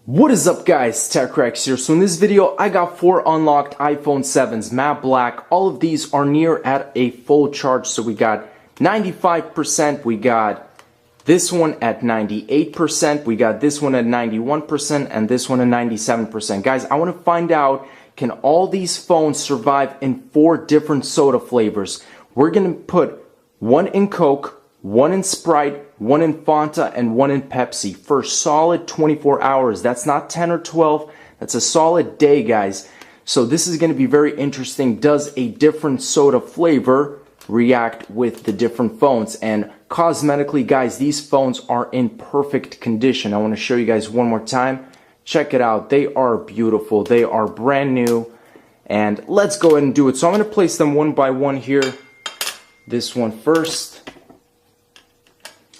What is up guys, Tech here. So in this video I got 4 unlocked iPhone 7s, matte black. All of these are near at a full charge. So we got 95%, we got this one at 98%, we got this one at 91%, and this one at 97%. Guys, I want to find out, can all these phones survive in 4 different soda flavors? We're going to put one in Coke, one in Sprite, one in Fanta, and one in Pepsi for solid 24 hours. That's not 10 or 12. That's a solid day, guys. So this is going to be very interesting. Does a different soda flavor react with the different phones? And cosmetically, guys, these phones are in perfect condition. I want to show you guys one more time. Check it out. They are beautiful. They are brand new. And let's go ahead and do it. So I'm going to place them one by one here. This one first.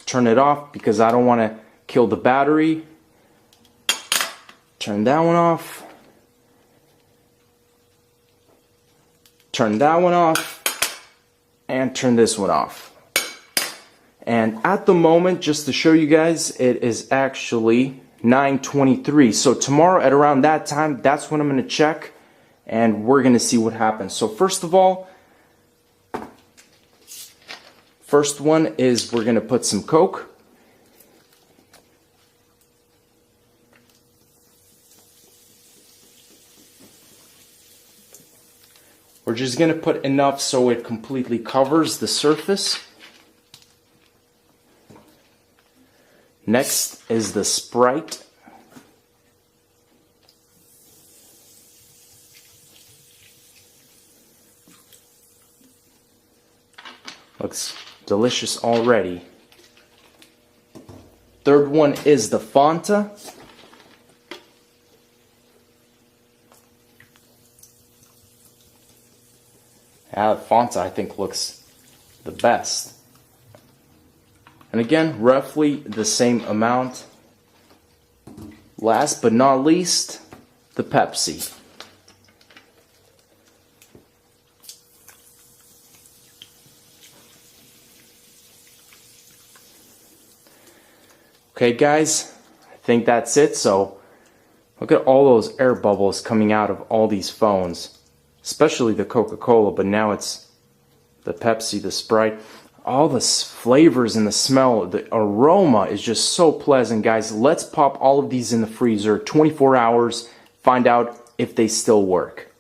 Turn it off because I don't want to kill the battery. Turn that one off. Turn that one off. And turn this one off. And at the moment, just to show you guys, it is actually 9:23. So tomorrow at around that time, that's when I'm going to check. And we're going to see what happens. So first of all, first one is we're going to put some Coke. We're just going to put enough so it completely covers the surface. Next is the Sprite. Looks delicious already. Third one is the Fanta. Yeah, the Fanta I think looks the best. And again, roughly the same amount. Last but not least, the Pepsi. Okay guys, I think that's it. So look at all those air bubbles coming out of all these phones, especially the Coca-Cola, but now it's the Pepsi, the Sprite. All the flavors and the smell, the aroma is just so pleasant, guys. Let's pop all of these in the freezer, 24 hours, find out if they still work.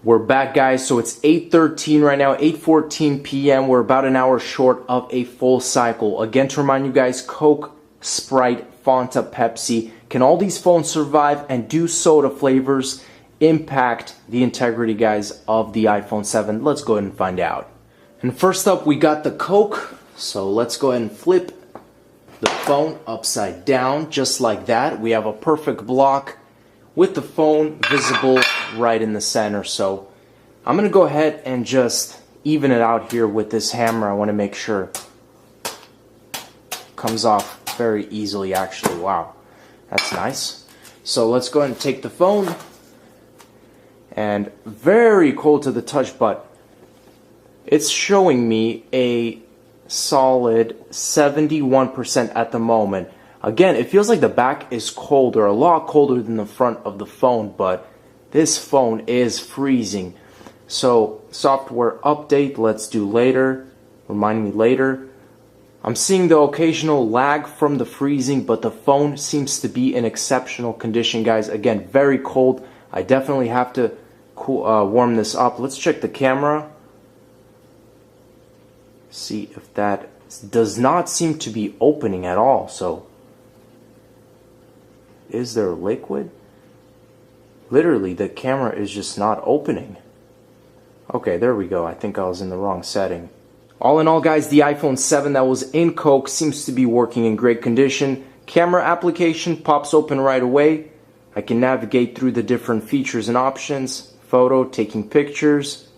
We're back, guys. So it's 8:13 right now, 8:14 p.m. We're about an hour short of a full cycle. Again, to remind you guys, Coke, Sprite, Fanta, Pepsi. Can all these phones survive, and do soda flavors impact the integrity, guys, of the iPhone 7? Let's go ahead and find out. And first up, we got the Coke. So let's go ahead and flip the phone upside down just like that. We have a perfect block with the phone visible right in the center. So I'm going to go ahead and just even it out here with this hammer. I want to make sure it comes off very easily, actually. Wow, that's nice. So let's go ahead and take the phone. And very cold to the touch, but it's showing me a solid 71% at the moment. Again, it feels like the back is colder, a lot colder than the front of the phone, but this phone is freezing. So software update, let's do later. Remind me later. I'm seeing the occasional lag from the freezing, but the phone seems to be in exceptional condition, guys. Again, very cold. I definitely have to warm this up. Let's check the camera. See if that does not seem to be opening at all. So is there liquid? Literally, the camera is just not opening. Okay, there we go. I think I was in the wrong setting. All in all, guys, the iPhone 7 that was in Coke seems to be working in great condition. Camera application pops open right away. I can navigate through the different features and options. Photo, taking pictures,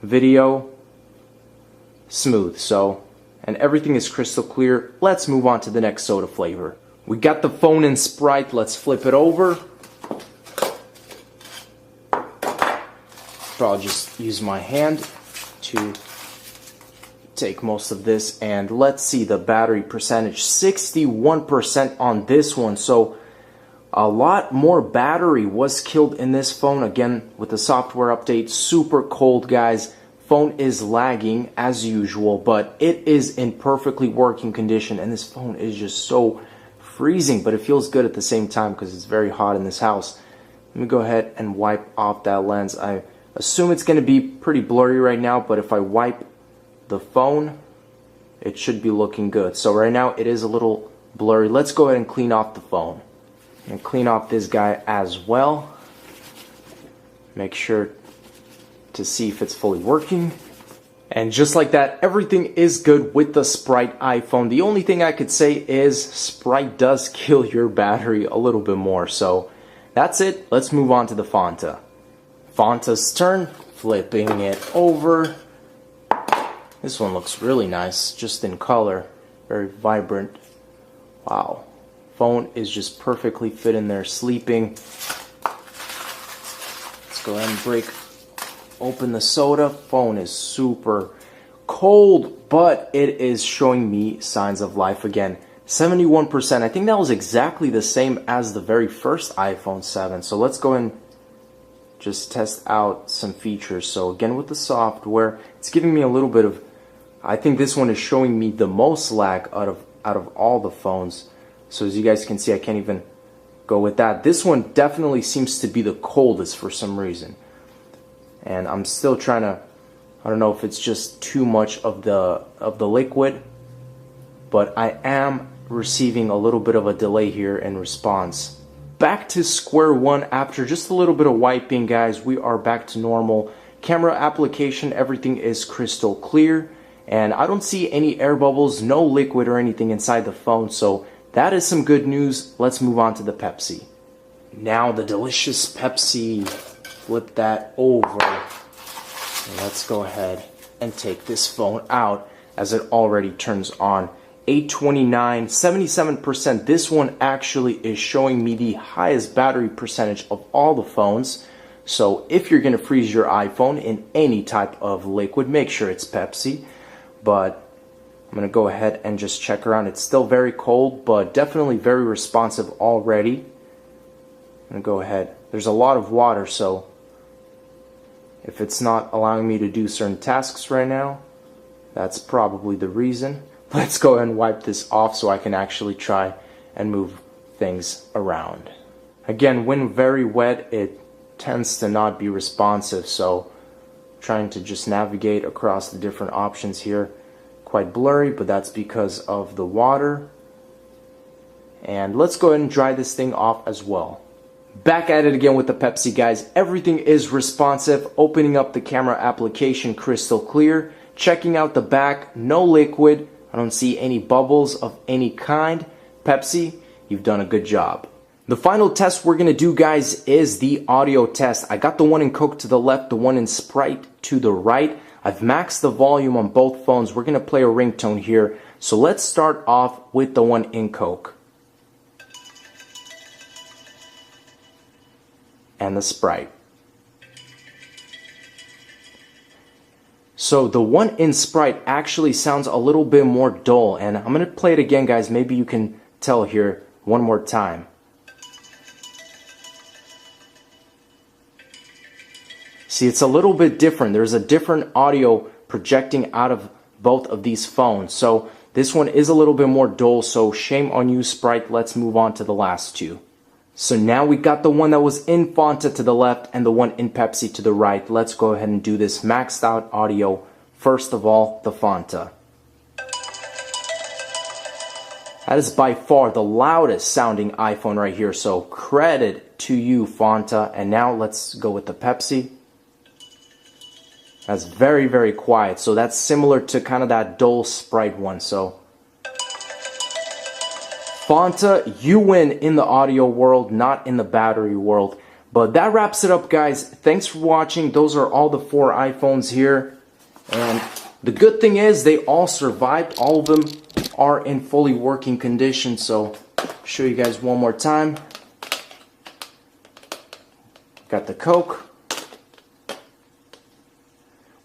video, smooth. So, and everything is crystal clear. Let's move on to the next soda flavor. We got the phone in Sprite. Let's flip it over. I'll just use my hand to take most of this. And let's see the battery percentage, 61% on this one. So A lot more battery was killed in this phone. Again, with the software update, super cold, guys. Phone is lagging as usual, but it is in perfectly working condition, and this phone is just so freezing, but it feels good at the same time because it's very hot in this house. Let me go ahead and wipe off that lens. I assume it's going to be pretty blurry right now, but if I wipe the phone, it should be looking good. So right now it is a little blurry. Let's go ahead and clean off the phone. And clean off this guy as well. Make sure to see if it's fully working. And just like that, everything is good with the Sprite iPhone. The only thing I could say is Sprite does kill your battery a little bit more. So that's it. Let's move on to the Fanta. Fanta's turn. Flipping it over. This one looks really nice, just in color. Very vibrant. Wow. Phone is just perfectly fit in there, sleeping. Let's go ahead and break open the soda. Phone is super cold, but it is showing me signs of life again. 71%. I think that was exactly the same as the very first iPhone 7. So let's go and just test out some features. So again, with the software, it's giving me a little bit of, I think this one is showing me the most lag out of all the phones. So as you guys can see, I can't even go with that. This one definitely seems to be the coldest for some reason. And I'm still trying to, I don't know if it's just too much of the liquid, but I am receiving a little bit of a delay here in response. Back to square one after just a little bit of wiping, guys. We are back to normal. Camera application, everything is crystal clear. And I don't see any air bubbles, no liquid or anything inside the phone. So that is some good news. Let's move on to the Pepsi. Now the delicious Pepsi. Flip that over. And let's go ahead and take this phone out as it already turns on. 829, 77%. This one actually is showing me the highest battery percentage of all the phones. So if you're going to freeze your iPhone in any type of liquid, make sure it's Pepsi. But I'm going to go ahead and just check around. It's still very cold, but definitely very responsive already. I'm going to go ahead. There's a lot of water, so if it's not allowing me to do certain tasks right now, that's probably the reason. Let's go ahead and wipe this off so I can actually try and move things around. Again, when very wet, it tends to not be responsive, so trying to just navigate across the different options here. Quite blurry, but that's because of the water. And let's go ahead and dry this thing off as well. Back at it again with the Pepsi, guys. Everything is responsive. Opening up the camera application, crystal clear. Checking out the back, no liquid. I don't see any bubbles of any kind. Pepsi, you've done a good job. The final test we're going to do, guys, is the audio test. I got the one in Coke to the left, the one in Sprite to the right. I've maxed the volume on both phones. We're going to play a ringtone here. So let's start off with the one in Coke. And the Sprite. So the one in Sprite actually sounds a little bit more dull. And I'm going to play it again, guys. Maybe you can tell here one more time. See, it's a little bit different. There's a different audio projecting out of both of these phones. So this one is a little bit more dull, so shame on you, Sprite. Let's move on to the last two. So now we got the one that was in Fanta to the left and the one in Pepsi to the right. Let's go ahead and do this maxed out audio. First of all, the Fanta. That is by far the loudest sounding iPhone right here, so credit to you, Fanta. And now let's go with the Pepsi. That's very, very quiet. So that's similar to kind of that dull Sprite one. So Fanta, you win in the audio world, not in the battery world. But that wraps it up, guys. Thanks for watching. Those are all the 4 iPhones here. And the good thing is they all survived. All of them are in fully working condition. So I'll show you guys one more time. Got the Coke.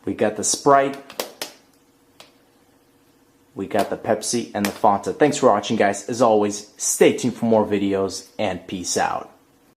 We got the Sprite. we got the Pepsi and the Fanta. Thanks for watching, guys. As always, stay tuned for more videos, and peace out.